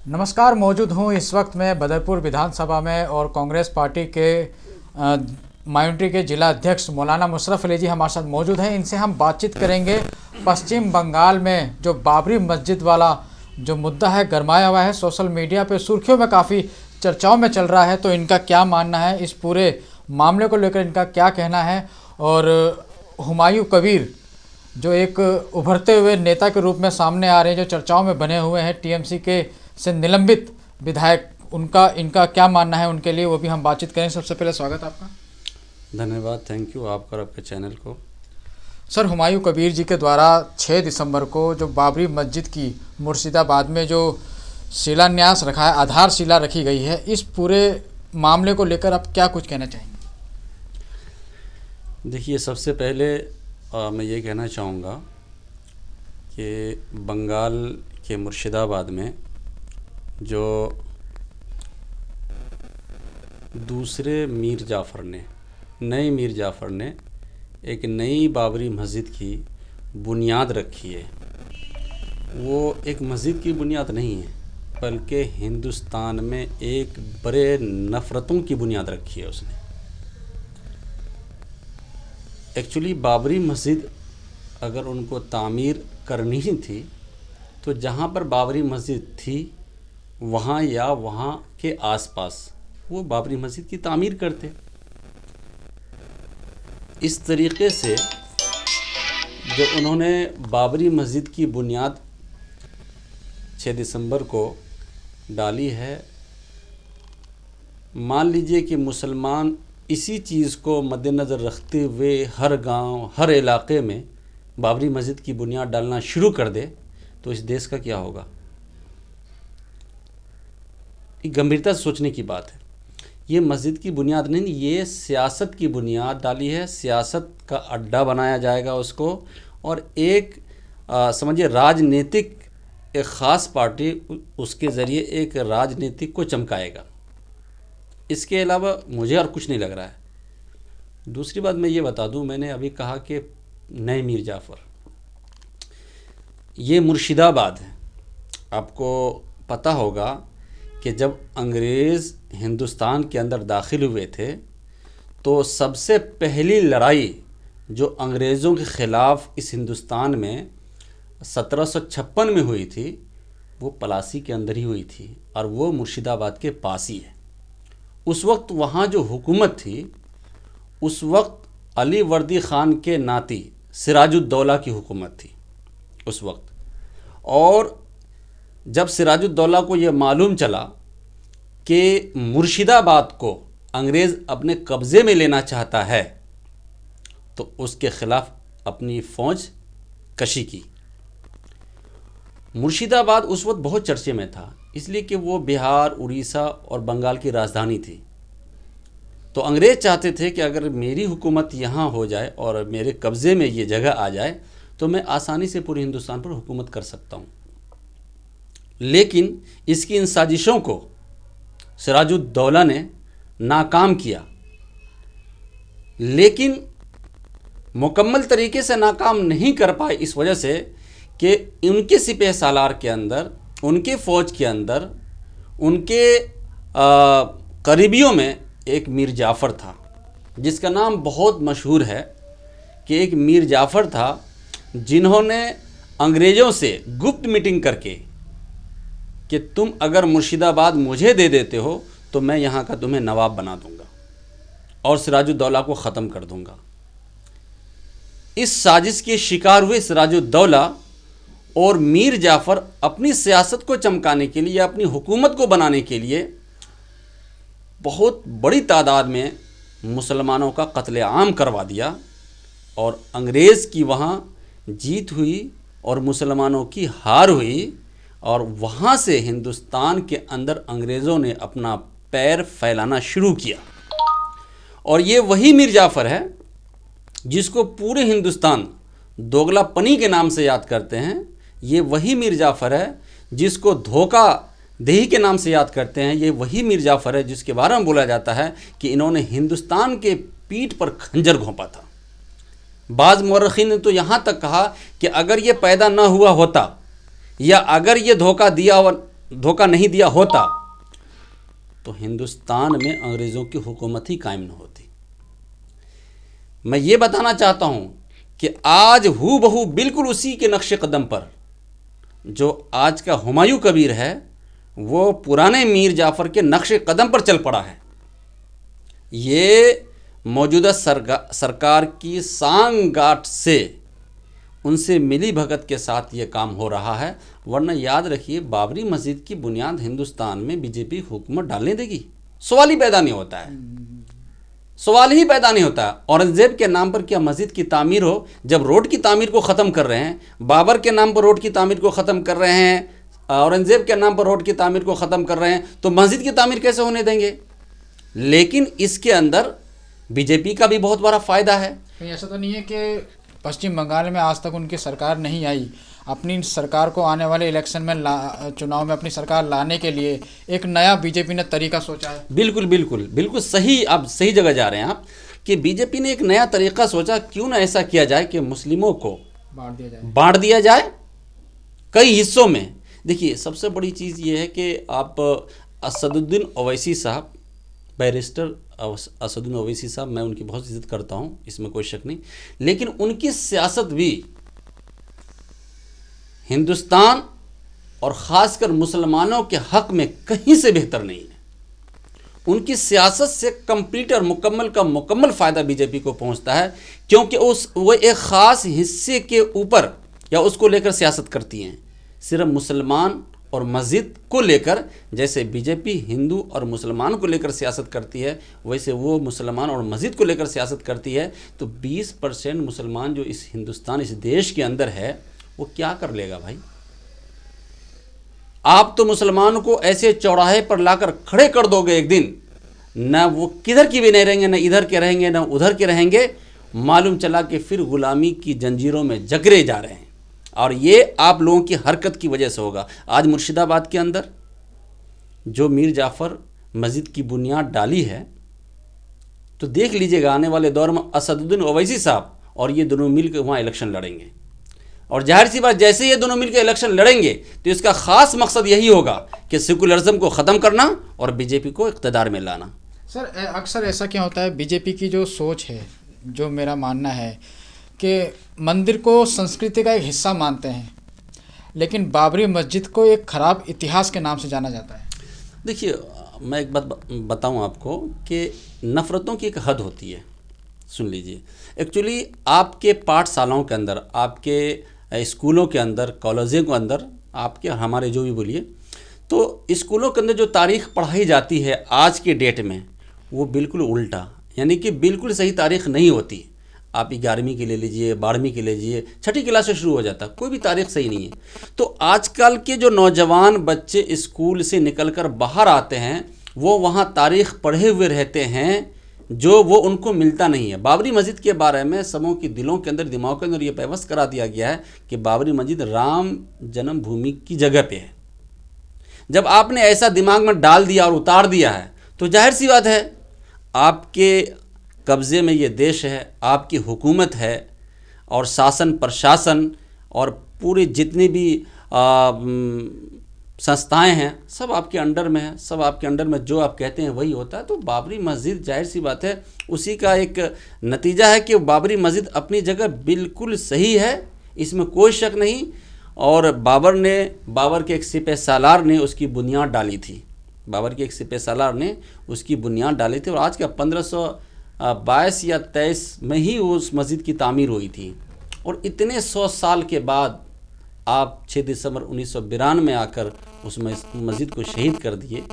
नमस्कार। मौजूद हूँ इस वक्त मैं बदरपुर विधानसभा में और कांग्रेस पार्टी के माइनॉरिटी के जिला अध्यक्ष मौलाना मुशर्रफ अली जी हमारे साथ मौजूद हैं। इनसे हम बातचीत करेंगे। पश्चिम बंगाल में जो बाबरी मस्जिद वाला जो मुद्दा है गरमाया हुआ है, सोशल मीडिया पे सुर्खियों में काफ़ी चर्चाओं में चल रहा है। तो इनका क्या मानना है, इस पूरे मामले को लेकर इनका क्या कहना है। और हुमायूं कबीर जो एक उभरते हुए नेता के रूप में सामने आ रहे हैं, जो चर्चाओं में बने हुए हैं, टीएमसी के से निलंबित विधायक, उनका इनका क्या मानना है उनके लिए, वो भी हम बातचीत करें। सबसे पहले स्वागत आपका। धन्यवाद, थैंक यू आपका और आपके चैनल को। सर, हुमायूं कबीर जी के द्वारा 6 दिसंबर को जो बाबरी मस्जिद की मुर्शिदाबाद में जो शिलान्यास रखा है, आधारशिला रखी गई है, इस पूरे मामले को लेकर आप क्या कुछ कहना चाहेंगे? देखिए, सबसे पहले मैं ये कहना चाहूँगा कि बंगाल के मुर्शिदाबाद में जो दूसरे मीर जाफ़र ने, नए मीर जाफ़र ने एक नई बाबरी मस्जिद की बुनियाद रखी है। वो एक मस्जिद की बुनियाद नहीं है, बल्कि हिंदुस्तान में एक बड़े नफ़रतों की बुनियाद रखी है उसने। एक्चुअली बाबरी मस्जिद अगर उनको तामीर करनी ही थी तो जहाँ पर बाबरी मस्जिद थी वहाँ या वहाँ के आसपास वो बाबरी मस्जिद की तामीर करते। इस तरीक़े से जो उन्होंने बाबरी मस्जिद की बुनियाद 6 दिसंबर को डाली है, मान लीजिए कि मुसलमान इसी चीज़ को मद्देनज़र रखते हुए हर गांव, हर इलाके में बाबरी मस्जिद की बुनियाद डालना शुरू कर दे तो इस देश का क्या होगा। ये गंभीरता से सोचने की बात है। ये मस्जिद की बुनियाद नहीं, ये सियासत की बुनियाद डाली है। सियासत का अड्डा बनाया जाएगा उसको, और एक समझिए राजनीतिक एक ख़ास पार्टी उसके ज़रिए एक राजनीतिक को चमकाएगा। इसके अलावा मुझे और कुछ नहीं लग रहा है। दूसरी बात मैं ये बता दूं, मैंने अभी कहा कि नए मीर जाफ़र, ये मुर्शिदाबाद है। आपको पता होगा कि जब अंग्रेज़ हिंदुस्तान के अंदर दाखिल हुए थे तो सबसे पहली लड़ाई जो अंग्रेज़ों के ख़िलाफ़ इस हिंदुस्तान में 1756 में हुई थी वो पलासी के अंदर ही हुई थी, और वो मुर्शिदाबाद के पास ही है। उस वक्त वहाँ जो हुकूमत थी, उस वक्त अली वर्दी ख़ान के नाती सिराजुद्दौला की हुकूमत थी उस वक्त। और जब सिराजुद्दौला को ये मालूम चला कि मुर्शिदाबाद को अंग्रेज़ अपने कब्ज़े में लेना चाहता है तो उसके ख़िलाफ़ अपनी फ़ौज कशी की। मुर्शिदाबाद उस वक्त बहुत चर्चे में था, इसलिए कि वो बिहार, उड़ीसा और बंगाल की राजधानी थी। तो अंग्रेज़ चाहते थे कि अगर मेरी हुकूमत यहाँ हो जाए और मेरे कब्ज़े में ये जगह आ जाए तो मैं आसानी से पूरे हिंदुस्तान पर हुकूमत कर सकता हूँ। लेकिन इसकी इन साजिशों को सिराजुद्दौला ने नाकाम किया, लेकिन मुकम्मल तरीके से नाकाम नहीं कर पाए इस वजह से कि उनके सिपह सालार के अंदर, उनके फ़ौज के अंदर, उनके करीबियों में एक मीर जाफ़र था जिसका नाम बहुत मशहूर है। कि एक मीर जाफ़र था जिन्होंने अंग्रेज़ों से गुप्त मीटिंग करके कि तुम अगर मुर्शिदाबाद मुझे दे देते हो तो मैं यहाँ का तुम्हें नवाब बना दूँगा और सिराजुद्दौला को ख़त्म कर दूँगा। इस साजिश के शिकार हुए सिराजुद्दौला और मीर जाफ़र अपनी सियासत को चमकाने के लिए, अपनी हुकूमत को बनाने के लिए बहुत बड़ी तादाद में मुसलमानों का कत्लेआम करवा दिया, और अंग्रेज़ की वहाँ जीत हुई और मुसलमानों की हार हुई। और वहाँ से हिंदुस्तान के अंदर अंग्रेज़ों ने अपना पैर फैलाना शुरू किया। और ये वही मीर जाफ़र है जिसको पूरे हिंदुस्तान दोगलापनी के नाम से याद करते हैं। ये वही मीर जाफ़र है जिसको धोखा देही के नाम से याद करते हैं। ये वही मीर जाफ़र है जिसके बारे में बोला जाता है कि इन्होंने हिंदुस्तान के पीठ पर खंजर घोंपा था। बाज़ मुअर्रिखीन ने तो यहाँ तक कहा कि अगर ये पैदा ना हुआ होता या अगर ये धोखा दिया धोखा नहीं दिया होता तो हिंदुस्तान में अंग्रेज़ों की हुकूमत ही कायम न होती। मैं ये बताना चाहता हूँ कि आज हूबहू बिल्कुल उसी के नक्शे कदम पर जो आज का हुमायूं कबीर है वो पुराने मीर जाफ़र के नक्शे कदम पर चल पड़ा है। ये मौजूदा सरकार की सांगगांठ से, उनसे मिली भगत के साथ ये काम हो रहा है। वरना याद रखिए, बाबरी मस्जिद की बुनियाद हिंदुस्तान में बीजेपी हुकूमत डालने देगी? सवाल ही पैदा नहीं होता है, सवाल ही पैदा नहीं होता। औरंगजेब के नाम पर क्या मस्जिद की तामीर हो? जब रोड की तामीर को ख़त्म कर रहे हैं, बाबर के नाम पर रोड की तामीर को ख़त्म कर रहे हैं, औरंगजेब के नाम पर रोड की तामीर को ख़त्म कर रहे हैं, तो मस्जिद की तामीर कैसे होने देंगे? लेकिन इसके अंदर बीजेपी का भी बहुत बड़ा फ़ायदा है। कहीं ऐसा तो नहीं है कि पश्चिम बंगाल में आज तक उनकी सरकार नहीं आई, अपनी सरकार को आने वाले इलेक्शन में चुनाव में अपनी सरकार लाने के लिए एक नया बीजेपी ने तरीका सोचा है? बिल्कुल बिल्कुल बिल्कुल सही, आप सही जगह जा रहे हैं आप, कि बीजेपी ने एक नया तरीका सोचा। क्यों ना ऐसा किया जाए कि मुस्लिमों को बांट दिया जाए कई हिस्सों में। देखिए, सबसे बड़ी चीज़ ये है कि आप असदुद्दीन ओवैसी साहब, बैरिस्टर असदुद्दीन ओवैसी साहब, मैं उनकी बहुत इज़्ज़त करता हूँ, इसमें कोई शक नहीं, लेकिन उनकी सियासत भी हिंदुस्तान और ख़ासकर मुसलमानों के हक़ में कहीं से बेहतर नहीं है। उनकी सियासत से कंप्लीट और मुकम्मल का मुकम्मल फ़ायदा बीजेपी को पहुंचता है, क्योंकि वो एक ख़ास हिस्से के ऊपर या उसको लेकर सियासत करती हैं। सिर्फ मुसलमान और मस्जिद को लेकर, जैसे बीजेपी हिंदू और मुसलमान को लेकर सियासत करती है, वैसे वो मुसलमान और मस्जिद को लेकर सियासत करती है। तो 20% मुसलमान जो इस हिंदुस्तान, इस देश के अंदर है, वो क्या कर लेगा भाई? आप तो मुसलमान को ऐसे चौराहे पर लाकर खड़े कर दोगे एक दिन, ना वो किधर की भी नहीं रहेंगे, ना इधर के रहेंगे, ना उधर के रहेंगे। मालूम चला कि फिर गुलामी की जंजीरों में जकड़े जा रहे हैं, और ये आप लोगों की हरकत की वजह से होगा। आज मुर्शिदाबाद के अंदर जो मीर जाफ़र मस्जिद की बुनियाद डाली है, तो देख लीजिएगा आने वाले दौर में असदुद्दीन ओवैसी साहब और ये दोनों मिलकर वहाँ इलेक्शन लड़ेंगे। और जाहिर सी बात, जैसे ये दोनों मिलकर इलेक्शन लड़ेंगे तो इसका ख़ास मकसद यही होगा कि सेकुलरिज्म को ख़त्म करना और बीजेपी को इक़्तिदार में लाना। सर, अक्सर ऐसा क्या होता है, बीजेपी की जो सोच है, जो मेरा मानना है कि मंदिर को संस्कृति का एक हिस्सा मानते हैं, लेकिन बाबरी मस्जिद को एक ख़राब इतिहास के नाम से जाना जाता है। देखिए, मैं एक बात बताऊं आपको कि नफ़रतों की एक हद होती है। सुन लीजिए, एक्चुअली आपके पाठशालाओं के अंदर, आपके स्कूलों के अंदर, कॉलेजों के अंदर, आपके हमारे जो भी बोलिए, तो स्कूलों के अंदर जो तारीख़ पढ़ाई जाती है आज के डेट में, वो बिल्कुल उल्टा, यानी कि बिल्कुल सही तारीख़ नहीं होती। आप 11वीं के ले लीजिए, 12वीं के ले लीजिए, 6ठी क्लास से शुरू हो जाता, कोई भी तारीख़ सही नहीं है। तो आजकल के जो नौजवान बच्चे स्कूल से निकलकर बाहर आते हैं, वो वहाँ तारीख़ पढ़े हुए रहते हैं जो वो उनको मिलता नहीं है। बाबरी मस्जिद के बारे में सबों के दिलों के अंदर, दिमाग के अंदर ये पेवस्त करा दिया गया है कि बाबरी मस्जिद राम जन्मभूमि की जगह पे है। जब आपने ऐसा दिमाग में डाल दिया और उतार दिया है, तो जाहिर सी बात है आपके कब्ज़े में ये देश है, आपकी हुकूमत है, और शासन प्रशासन और पूरे जितनी भी संस्थाएं हैं, सब आपके अंडर में है, सब आपके अंडर में जो आप कहते हैं वही होता है। तो बाबरी मस्जिद जाहिर सी बात है उसी का एक नतीजा है कि बाबरी मस्जिद अपनी जगह बिल्कुल सही है, इसमें कोई शक नहीं। और बाबर के एक सिपह सालार ने उसकी बुनियाद डाली थी, बाबर के एक सिपह सालार ने उसकी बुनियाद डाली थी, और आज का 1522 या 23 में ही उस मस्जिद की तामीर हुई थी। और इतने 100 साल के बाद आप 6 दिसंबर 1992 में आकर उस मस्जिद को शहीद कर दिए,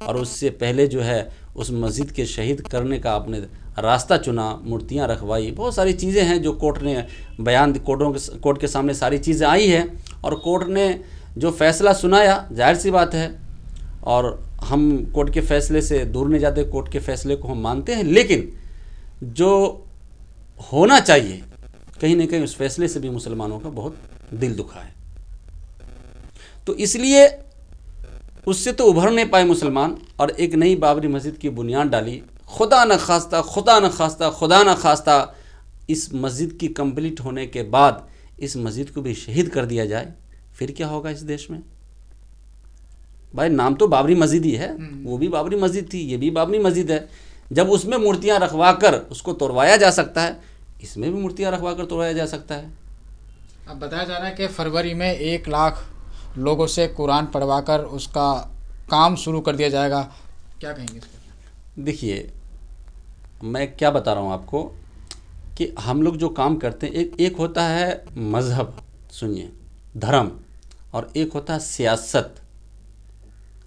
और उससे पहले जो है उस मस्जिद के शहीद करने का आपने रास्ता चुना, मूर्तियां रखवाई, बहुत सारी चीज़ें हैं जो कोर्ट ने बयान, कोर्ट के सामने सारी चीज़ें आई है, और कोर्ट ने जो फैसला सुनाया, जाहिर सी बात है, और हम कोर्ट के फैसले से दूर नहीं जाते, कोर्ट के फैसले को हम मानते हैं, लेकिन जो होना चाहिए कहीं ना कहीं उस फैसले से भी मुसलमानों का बहुत दिल दुखा है। तो इसलिए उससे तो उभर नहीं पाए मुसलमान, और एक नई बाबरी मस्जिद की बुनियाद डाली। खुदा न खास्ता इस मस्जिद की कंप्लीट होने के बाद इस मस्जिद को भी शहीद कर दिया जाए, फिर क्या होगा इस देश में? भाई नाम तो बाबरी मस्जिद ही है, वो भी बाबरी मस्जिद थी, ये भी बाबरी मस्जिद है। जब उसमें मूर्तियां रखवा कर उसको तोड़वाया जा सकता है, इसमें भी मूर्तियां रखवा कर तोड़वाया जा सकता है। अब बताया जा रहा है कि फरवरी में 1 लाख लोगों से कुरान पढ़वा कर उसका काम शुरू कर दिया जाएगा, क्या कहेंगे इस पर? देखिए, मैं क्या बता रहा हूँ आपको कि हम लोग जो काम करते हैं, एक होता है मज़हब, सुनिए, धर्म, और एक होता है सियासत,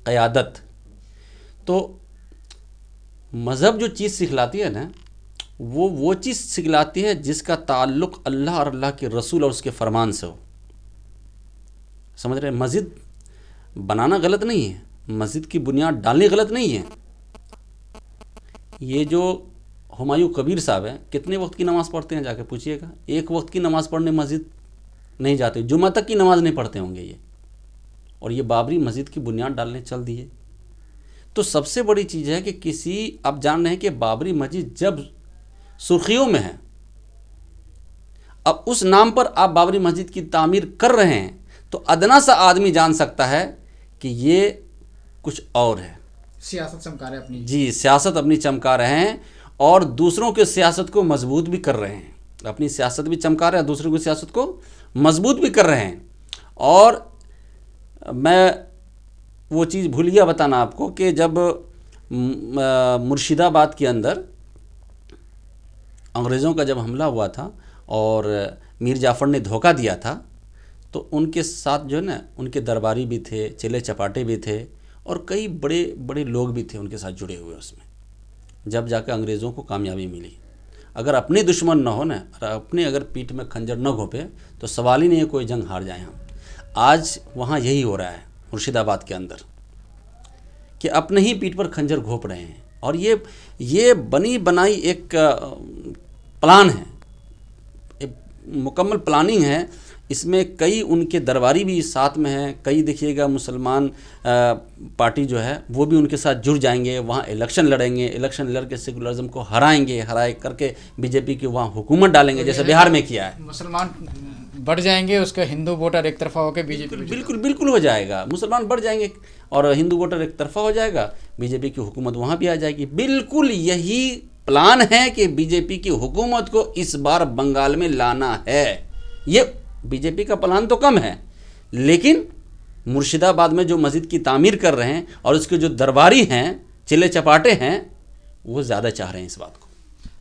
क़यादत। तो मज़हब जो चीज़ सिखलाती है ना, वो चीज़ सिखलाती है जिसका ताल्लुक़ अल्लाह और अल्लाह के रसूल और उसके फ़रमान से हो। समझ रहे हैं? मस्जिद बनाना गलत नहीं है, मस्जिद की बुनियाद डालनी गलत नहीं है। ये जो हुमायूं कबीर साहब हैं, कितने वक्त की नमाज़ पढ़ते हैं जाके पूछिएगा। एक वक्त की नमाज़ पढ़ने मस्जिद नहीं जाते, जुम्मा तक की नमाज़ नहीं पढ़ते होंगे ये, और ये बाबरी मस्जिद की बुनियाद डालने चल दिए। तो सबसे बड़ी चीज़ है कि किसी, आप जान रहे हैं कि बाबरी मस्जिद जब सुर्खियों में है, अब उस नाम पर आप बाबरी मस्जिद की तामीर कर रहे हैं, तो अदना सा आदमी जान सकता है कि ये कुछ और है। सियासत चमका रहे अपनी। जी, सियासत अपनी चमका रहे हैं और दूसरों के सियासत को मजबूत भी कर रहे हैं। अपनी सियासत भी चमका रहे हैं, दूसरों की सियासत को मजबूत भी कर रहे हैं। और मैं वो चीज़ भूल गया बताना आपको कि जब मुर्शिदाबाद के अंदर अंग्रेज़ों का जब हमला हुआ था और मीर जाफ़र ने धोखा दिया था, तो उनके साथ जो है ना, उनके दरबारी भी थे, चेले चपाटे भी थे, और कई बड़े बड़े लोग भी थे उनके साथ जुड़े हुए उसमें। जब जाकर अंग्रेज़ों को कामयाबी मिली। अगर अपने दुश्मन ना हो ना, और अपने अगर पीठ में खंजर न घोंपे, तो सवाल ही नहीं है कोई जंग हार जाए हम। आज वहाँ यही हो रहा है मुर्शिदाबाद के अंदर, कि अपने ही पीठ पर खंजर घोंप रहे हैं। और ये बनी बनाई एक प्लान है, एक मुकम्मल प्लानिंग है। इसमें कई उनके दरबारी भी साथ में हैं, कई देखिएगा मुसलमान पार्टी जो है वो भी उनके साथ जुड़ जाएंगे, वहाँ इलेक्शन लड़ेंगे, इलेक्शन लड़ के सेकुलरिज्म को हराए करके बीजेपी की वहाँ हुकूमत डालेंगे, जैसे बिहार में किया है। मुसलमान बढ़ जाएंगे, उसका हिंदू वोटर एक तरफा होकर बीजेपी। बिल्कुल हो जाएगा, मुसलमान बढ़ जाएंगे और हिंदू वोटर एक तरफा हो जाएगा, बीजेपी की हुकूमत वहाँ भी आ जाएगी। बिल्कुल यही प्लान है कि बीजेपी की हुकूमत को इस बार बंगाल में लाना है। ये बीजेपी का प्लान तो कम है, लेकिन मुर्शिदाबाद में जो मस्जिद की तामीर कर रहे हैं और उसके जो दरबारी हैं, चिल्ले चपाटे हैं, वो ज़्यादा चाह रहे हैं इस बात को।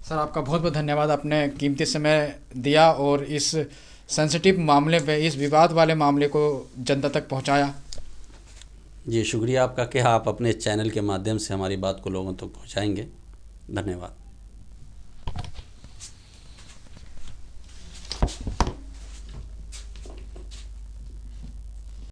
सर, आपका बहुत बहुत धन्यवाद, आपने कीमती समय दिया और इस सेंसिटिव मामले पे, इस विवाद वाले मामले को जनता तक पहुंचाया। जी शुक्रिया आपका कि आप अपने चैनल के माध्यम से हमारी बात को लोगों तक पहुंचाएंगे। धन्यवाद।